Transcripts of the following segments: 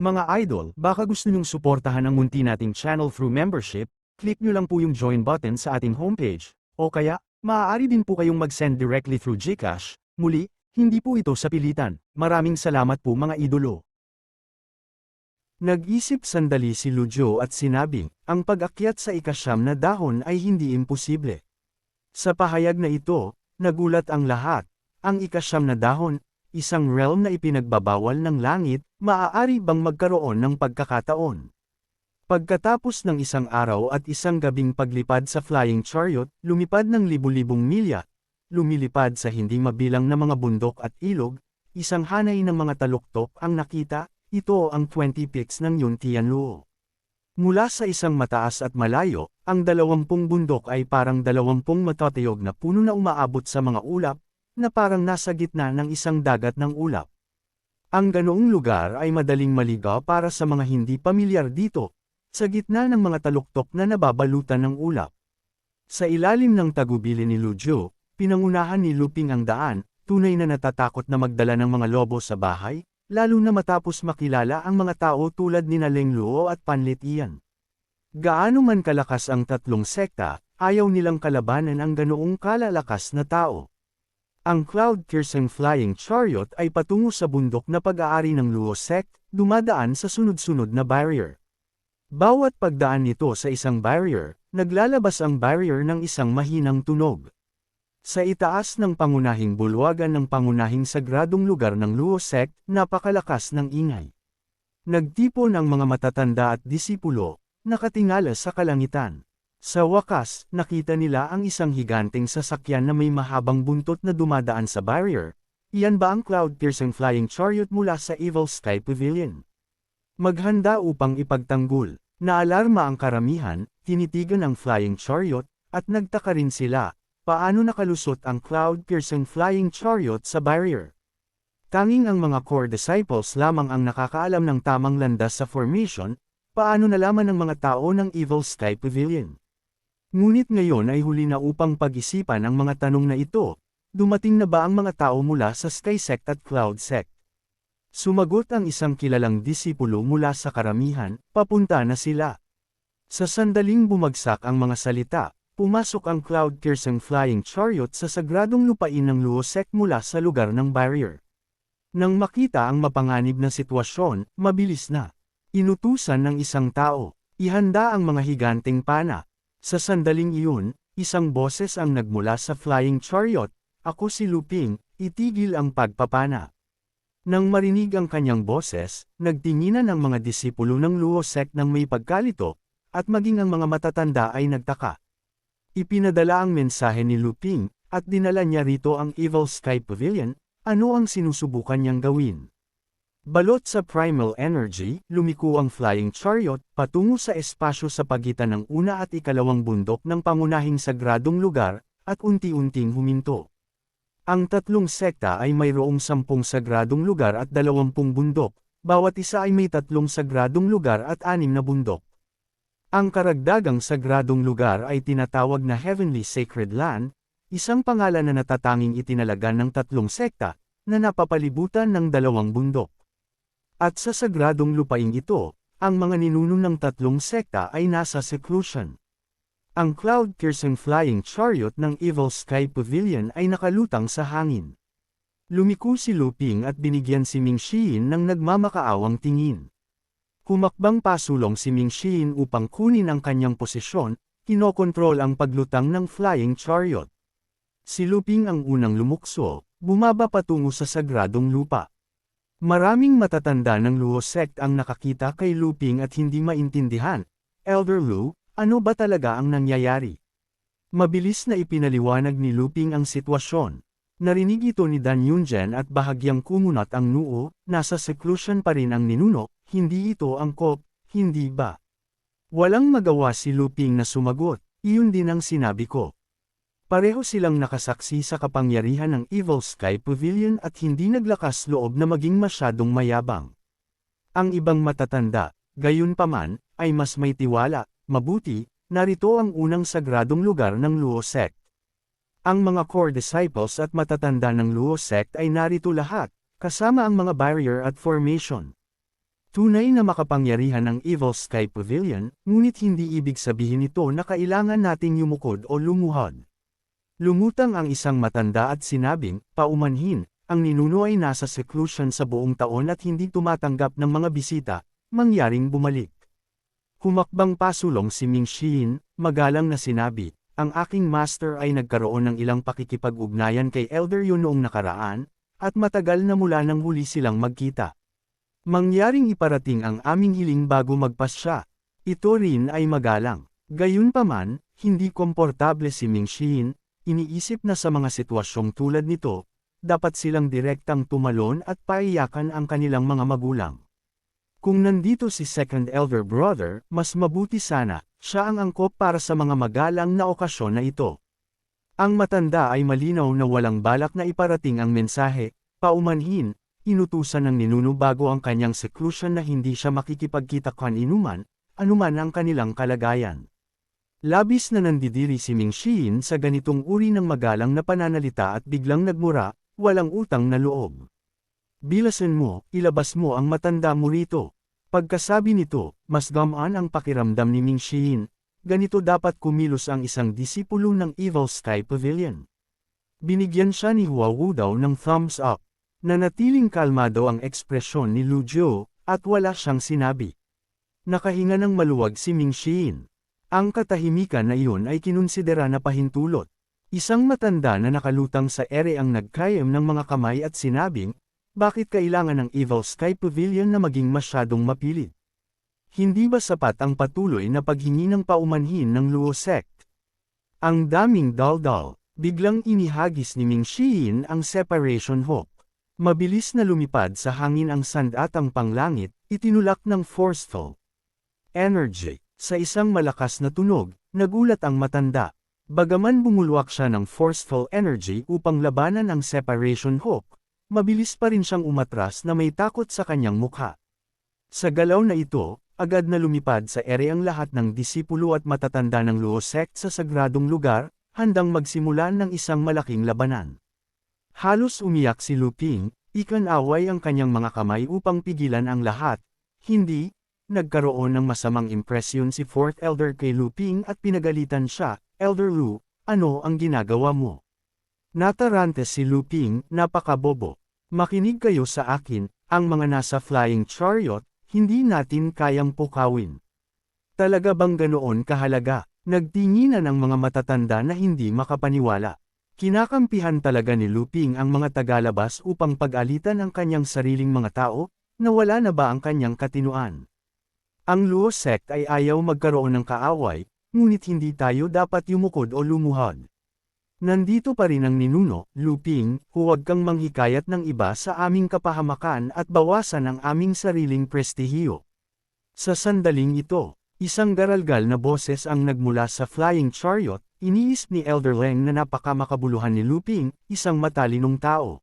Mga idol, baka gusto nyong suportahan ang munti nating channel through membership, click nyo lang po yung join button sa ating homepage, o kaya, maaari din po kayong mag-send directly through GCash. Muli, hindi po ito sa pilitan. Maraming salamat po mga idolo. Nag-isip sandali si Lujo at sinabing, ang pag-akyat sa ikasyam na dahon ay hindi imposible. Sa pahayag na ito, nagulat ang lahat. Ang ikasyam na dahon, isang realm na ipinagbabawal ng langit, maaari bang magkaroon ng pagkakataon? Pagkatapos ng isang araw at isang gabing paglipad sa flying chariot, lumipad ng libu-libong milya, lumilipad sa hindi mabilang na mga bundok at ilog, isang hanay ng mga taluktok ang nakita, ito ang 20 peaks ng Yuntianluo. Mula sa isang mataas at malayo, ang 20 bundok ay parang 20 matatayog na puno na umaabot sa mga ulap, na parang nasa gitna ng isang dagat ng ulap. Ang ganoong lugar ay madaling maligaw para sa mga hindi pamilyar dito, sa gitna ng mga taluktok na nababalutan ng ulap. Sa ilalim ng tagubilin ni Lujo, pinangunahan ni Luping ang daan, tunay na natatakot na magdala ng mga lobo sa bahay, lalo na matapos makilala ang mga tao tulad ni Leng Luo at Panlit Ian. Gaano man kalakas ang tatlong sekta, ayaw nilang kalabanan ang ganoong kalalakas na tao. Ang cloud-piercing flying chariot ay patungo sa bundok na pag-aari ng Luo sect, dumadaan sa sunod-sunod na barrier. Bawat pagdaan nito sa isang barrier, naglalabas ang barrier ng isang mahinang tunog. Sa itaas ng pangunahing bulwagan ng pangunahing sagradong lugar ng Luo sect, napakalakas ng ingay. Nagtipon ang mga matatanda at disipulo, nakatingala sa kalangitan. Sa wakas, nakita nila ang isang higanteng sasakyan na may mahabang buntot na dumadaan sa barrier. Iyan ba ang cloud-piercing flying chariot mula sa Evil Sky Pavilion? Maghanda upang ipagtanggol. Naalarma ang karamihan, tinitigan ang flying chariot, at nagtaka rin sila. Paano nakalusot ang cloud-piercing flying chariot sa barrier? Tanging ang mga core disciples lamang ang nakakaalam ng tamang landas sa formation, paano nalaman ng mga tao ng Evil Sky Pavilion? Ngunit ngayon ay huli na upang pag-isipan ang mga tanong na ito, dumating na ba ang mga tao mula sa Sky Sect at Cloud Sect? Sumagot ang isang kilalang disipulo mula sa karamihan, papunta na sila. Sa sandaling bumagsak ang mga salita, pumasok ang cloud-piercing flying chariot sa sagradong lupain ng Luo sect mula sa lugar ng barrier. Nang makita ang mapanganib na sitwasyon, mabilis na inutusan ng isang tao, ihanda ang mga higanteng pana. Sa sandaling iyon, isang boses ang nagmula sa flying chariot, ako si Luping, itigil ang pagpapana. Nang marinig ang kanyang boses, nagtinginan ang mga disipulo ng Luo sect ng may pagkalito, at maging ang mga matatanda ay nagtaka. Ipinadala ang mensahe ni Luping, at dinala niya rito ang Evil Sky Pavilion, ano ang sinusubukan niyang gawin. Balot sa primal energy, lumiko ang flying chariot, patungo sa espasyo sa pagitan ng una at ikalawang bundok ng pangunahing sagradong lugar, at unti-unting huminto. Ang tatlong sekta ay mayroong 10 sagradong lugar at 20 bundok, bawat isa ay may 3 sagradong lugar at 6 na bundok. Ang karagdagang sagradong lugar ay tinatawag na Heavenly Sacred Land, isang pangalan na natatanging itinalagan ng tatlong sekta, na napapalibutan ng 2 bundok. At sa sagradong lupaing ito, ang mga ninuno ng tatlong sekta ay nasa seclusion. Ang cloud-piercing flying chariot ng Evil Sky Pavilion ay nakalutang sa hangin. Lumiko si Luping at binigyan si Ming Xiyin ng nagmamakaawang tingin. Kumakbang pasulong si Ming Xiyin upang kunin ang kanyang posisyon, kinokontrol ang paglutang ng flying chariot. Si Luping ang unang lumukso, bumaba patungo sa sagradong lupa. Maraming matatanda ng Luo sect ang nakakita kay Luping at hindi maintindihan. Elder Lu, ano ba talaga ang nangyayari? Mabilis na ipinaliwanag ni Luping ang sitwasyon. Narinig ito ni Dan Yunjen at bahagyang kumunat ang noo, nasa seclusion pa rin ang ninuno, hindi ito angkop, hindi ba? Walang magawa si Luping na sumagot, iyon din ang sinabi ko. Pareho silang nakasaksi sa kapangyarihan ng Evil Sky Pavilion at hindi naglakas loob na maging masyadong mayabang. Ang ibang matatanda, gayunpaman, ay mas may tiwala, mabuti, narito ang unang sagradong lugar ng Luo sect. Ang mga core disciples at matatanda ng Luo sect ay narito lahat, kasama ang mga barrier at formation. Tunay na makapangyarihan ng Evil Sky Pavilion, ngunit hindi ibig sabihin ito na kailangan nating yumukod o lumuhod. Lumutang ang isang matanda at sinabing, paumanhin, ang ninuno ay nasa seclusion sa buong taon at hindi tumatanggap ng mga bisita, mangyaring bumalik. Humakbang pasulong si Ming Xiyin, magalang na sinabi, ang aking master ay nagkaroon ng ilang pakikipag-ugnayan kay Elder Yu noong nakaraan, at matagal na mula nang huli silang magkita. Mangyaring iparating ang aming hiling bago magpasya. Ito rin ay magalang. Gayunpaman, hindi komportable si Ming Xiyin, iniisip na sa mga sitwasyong tulad nito, dapat silang direktang tumalon at paiyakan ang kanilang mga magulang. Kung nandito si Second Elder Brother, mas mabuti sana, siya ang angkop para sa mga magalang na okasyon na ito. Ang matanda ay malinaw na walang balak na iparating ang mensahe, paumanhin, inutusan ng ninuno bago ang kanyang seclusion na hindi siya makikipagkita kaninuman, anuman ang kanilang kalagayan. Labis na nandidiri si Ming Xiyin sa ganitong uri ng magalang na pananalita at biglang nagmura, walang utang na loob. Bilasan mo, ilabas mo ang matanda mo rito. Pagkasabi nito, mas gamaan ang pakiramdam ni Ming Xiyin, ganito dapat kumilos ang isang disipulo ng Evil Sky Pavilion. Binigyan siya ni Hua Wudaw ng thumbs up. Nanatiling kalmado ang ekspresyon ni Lu Jiu, at wala siyang sinabi. Nakahinga ng maluwag si Ming Xiyin. Ang katahimikan na iyon ay kinonsidera na pahintulot. Isang matanda na nakalutang sa ere ang nagkayam ng mga kamay at sinabing, bakit kailangan ng Evil Sky Pavilion na maging masyadong mapilit? Hindi ba sapat ang patuloy na paghingi ng paumanhin ng Luo Sect? Ang daming daldal, biglang inihagis ni Ming Xiyin ang Separation Hope. Mabilis na lumipad sa hangin ang sand at ang panglangit, itinulak ng forceful energy. Sa isang malakas na tunog, nagulat ang matanda. Bagaman bumulwak siya ng forceful energy upang labanan ang Separation Hope, mabilis pa rin siyang umatras na may takot sa kanyang mukha. Sa galaw na ito, agad na lumipad sa ere ang lahat ng disipulo at matatanda ng Luo Sect sa sagradong lugar, handang magsimulan ng isang malaking labanan. Halos umiyak si Lu Ping, ikanaway ang kanyang mga kamay upang pigilan ang lahat. Hindi, nagkaroon ng masamang impresyon si Fourth Elder kay Lu Ping at pinagalitan siya, Elder Lu, ano ang ginagawa mo? Natarante si Lu Ping, napakabobo. Makinig kayo sa akin, ang mga nasa flying chariot, hindi natin kayang pukawin. Talaga bang ganoon kahalaga? Nagtinginan ang mga matatanda na hindi makapaniwala. Kinakampihan talaga ni Lu Ping ang mga tagalabas upang pag-alitan ang kanyang sariling mga tao, na wala na ba ang kanyang katinuan. Ang Luo Sect ay ayaw magkaroon ng kaaway, ngunit hindi tayo dapat yumukod o lumuhod. Nandito pa rin ang ninuno, Lu Ping, huwag kang manghikayat ng iba sa aming kapahamakan at bawasan ang aming sariling prestihiyo. Sa sandaling ito, isang garalgal na boses ang nagmula sa flying chariot. Iniisip ni Elder Leng na napakamakabuluhan ni Lu Ping, isang matalinong tao.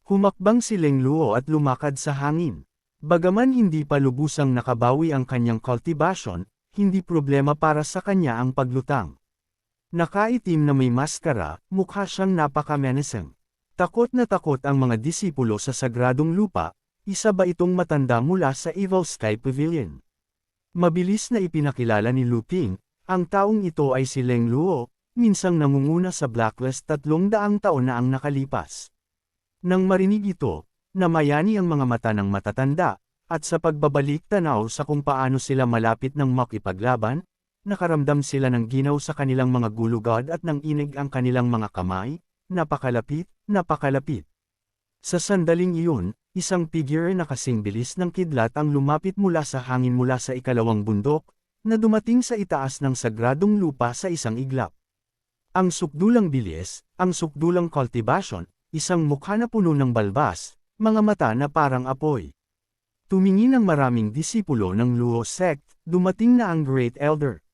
Humakbang si Leng Luo at lumakad sa hangin. Bagaman hindi pa lubusang nakabawi ang kanyang cultivation, hindi problema para sa kanya ang paglutang. Nakaitim na may maskara, mukha siyang napaka-menacing. Takot na takot ang mga disipulo sa sagradong lupa, isa ba itong matanda mula sa Evil Sky Pavilion? Mabilis na ipinakilala ni Lu Ping, ang taong ito ay si Leng Luo, minsang nangunguna sa Blacklist 300 taon na ang nakalipas. Nang marinig ito, namayani ang mga mata ng matatanda, at sa pagbabalik tanaw sa kung paano sila malapit ng makipaglaban, nakaramdam sila ng ginaw sa kanilang mga gulugod at nang inig ang kanilang mga kamay, napakalapit, napakalapit. Sa sandaling iyon, isang figure na kasing bilis ng kidlat ang lumapit mula sa hangin mula sa ikalawang bundok, na dumating sa itaas ng sagradong lupa sa isang iglap. Ang sukdulang bilis, ang sukdulang cultivation, isang mukha na puno ng balbas, mga mata na parang apoy. Tumingin ang maraming disipulo ng Luo Sect, dumating na ang Great Elder.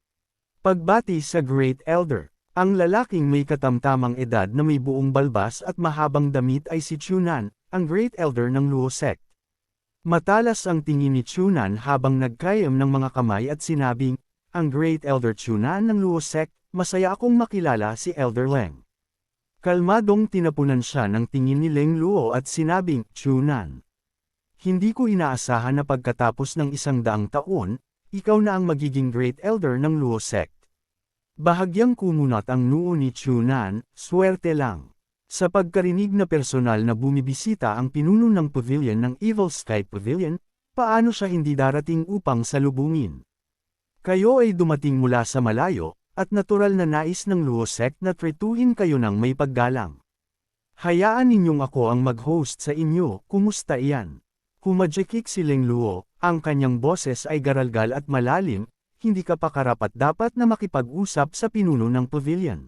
Pagbati sa Great Elder, ang lalaking may katamtamang edad na may buong balbas at mahabang damit ay si Chunan, ang Great Elder ng Luo Sect. Matalas ang tingin ni Chunan habang nagkayam ng mga kamay at sinabing, ang Great Elder Chunan ng Luo Sect, masaya akong makilala si Elder Leng. Kalmadong tinapunan siya ng tingin ni Leng Luo at sinabing, Chunan. hindi ko inaasahan na pagkatapos ng 100 taon, ikaw na ang magiging Great Elder ng Luo Sect. Bahagyang kumunat ang noo ni Chunan, swerte lang. Sa pagkarinig na personal na bumibisita ang pinuno ng pavilion ng Evil Sky Pavilion, paano siya hindi darating upang salubungin? Kayo ay dumating mula sa malayo, at natural na nais ng Luo Sect na tretuhin kayo ng may paggalang. Hayaan ninyong ako ang mag-host sa inyo, kumusta iyan? Kumajikik si Leng Luo, ang kanyang boses ay garalgal at malalim, hindi ka pa karapat-dapat na makipag-usap sa pinuno ng pavilion.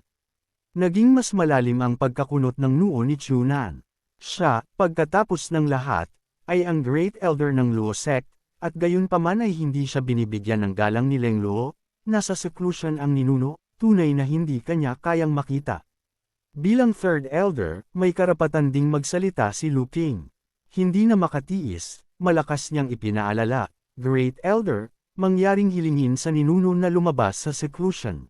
Naging mas malalim ang pagkakunot ng noo ni Chunan. Siya, pagkatapos ng lahat, ay ang Great Elder ng Luo Sect, at gayunpaman ay hindi siya binibigyan ng galang ni Leng Luo, nasa seclusion ang ninuno, tunay na hindi kanya kayang makita. Bilang Third Elder, may karapatan ding magsalita si Lu Ping. Hindi na makatiis, malakas niyang ipinaalala, Great Elder, mangyaring hilingin sa ninuno na lumabas sa seclusion.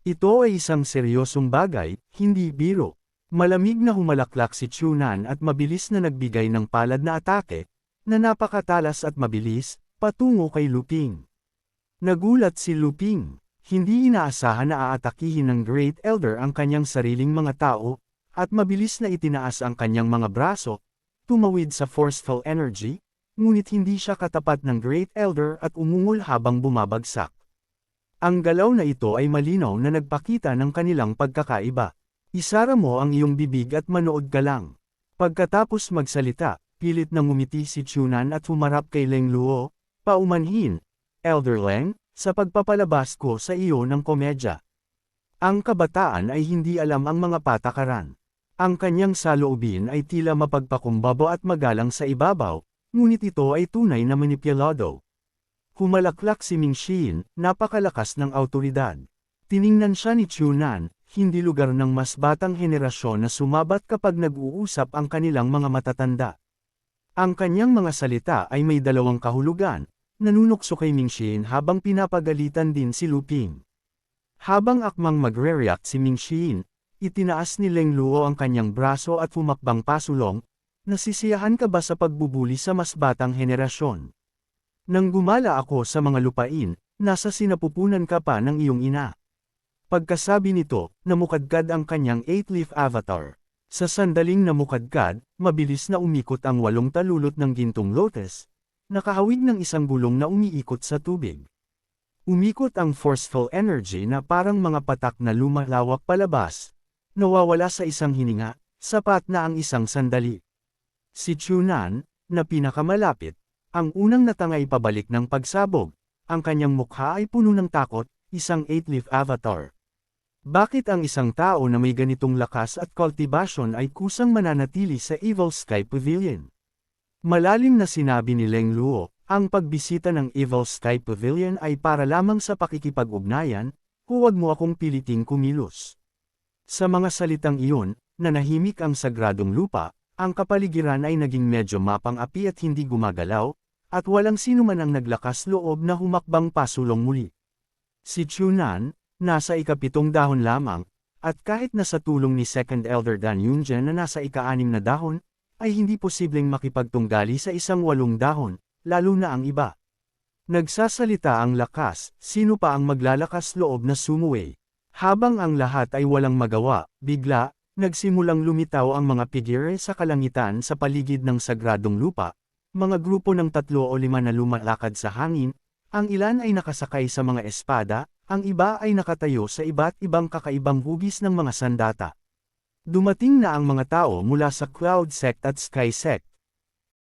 Ito ay isang seryosong bagay, hindi biro. Malamig na humalaklak si Chunan at mabilis na nagbigay ng palad na atake, na napakatalas at mabilis, patungo kay Lu Ping. Nagulat si Lu Ping. Hindi inaasahan na aatakihin ng Great Elder ang kanyang sariling mga tao, at mabilis na itinaas ang kanyang mga braso, tumawid sa forceful energy, ngunit hindi siya katapat ng Great Elder at umungol habang bumabagsak. Ang galaw na ito ay malinaw na nagpakita ng kanilang pagkakaiba. Isara mo ang iyong bibig at manood ka lang. Pagkatapos magsalita, pilit na ngumiti si Chunan at humarap kay Leng Luo, paumanhin, Elder Leng, sa pagpapalabas ko sa iyo ng komedya. Ang kabataan ay hindi alam ang mga patakaran. Ang kanyang saloobin ay tila mapagpakumbaba at magalang sa ibabaw, ngunit ito ay tunay na manipulado. Humalaklak si Ming Xin, napakalakas ng awtoridad. Tiningnan siya ni Chunan, hindi lugar ng mas batang henerasyon na sumabat kapag nag-uusap ang kanilang mga matatanda. Ang kanyang mga salita ay may dalawang kahulugan, nanunukso kay Ming Xin habang pinapagalitan din si Lu Ping. Habang akmang magre-react si Ming Xin, itinaas ni Leng Luo ang kanyang braso at humakbang pasulong, nasisiyahan ka ba sa pagbubuli sa mas batang henerasyon? Nang gumala ako sa mga lupain, nasa sinapupunan ka pa ng iyong ina. Pagkasabi nito, namukadkad ang kanyang 8-leaf avatar. Sa sandaling namukadkad, mabilis na umikot ang 8 talulot ng gintong lotus, nakahawig ng isang gulong na umiikot sa tubig. Umikot ang forceful energy na parang mga patak na lumalawak palabas, nawawala sa isang hininga, sapat na ang isang sandali. Si Chunan, na pinakamalapit, ang unang natangay pabalik ng pagsabog, ang kanyang mukha ay puno ng takot, isang 8-leaf avatar. Bakit ang isang tao na may ganitong lakas at kultibasyon ay kusang mananatili sa Evil Sky Pavilion? Malalim na sinabi ni Leng Luo, ang pagbisita ng Evil Sky Pavilion ay para lamang sa pakikipag-ugnayan, huwag mo akong piliting kumilos. Sa mga salitang iyon, nanahimik ang sagradong lupa, ang kapaligiran ay naging medyo mapang-api at hindi gumagalaw, at walang sino man ang naglakas loob na humakbang pasulong muli. Si Chunan, nasa ika-7 dahon lamang, at kahit na sa tulong ni Second Elder Dan Yunjian na nasa ika-6 na dahon, ay hindi posibleng makipagtunggali sa isang 8 dahon, lalo na ang iba. Nagsasalita ang lakas, sino pa ang maglalakas loob na sumuway? Habang ang lahat ay walang magawa, bigla, nagsimulang lumitaw ang mga figure sa kalangitan sa paligid ng sagradong lupa, mga grupo ng 3 o 5 na lumalakad sa hangin, ang ilan ay nakasakay sa mga espada, ang iba ay nakatayo sa iba't ibang kakaibang hugis ng mga sandata. Dumating na ang mga tao mula sa Cloud Sect at Sky Sect,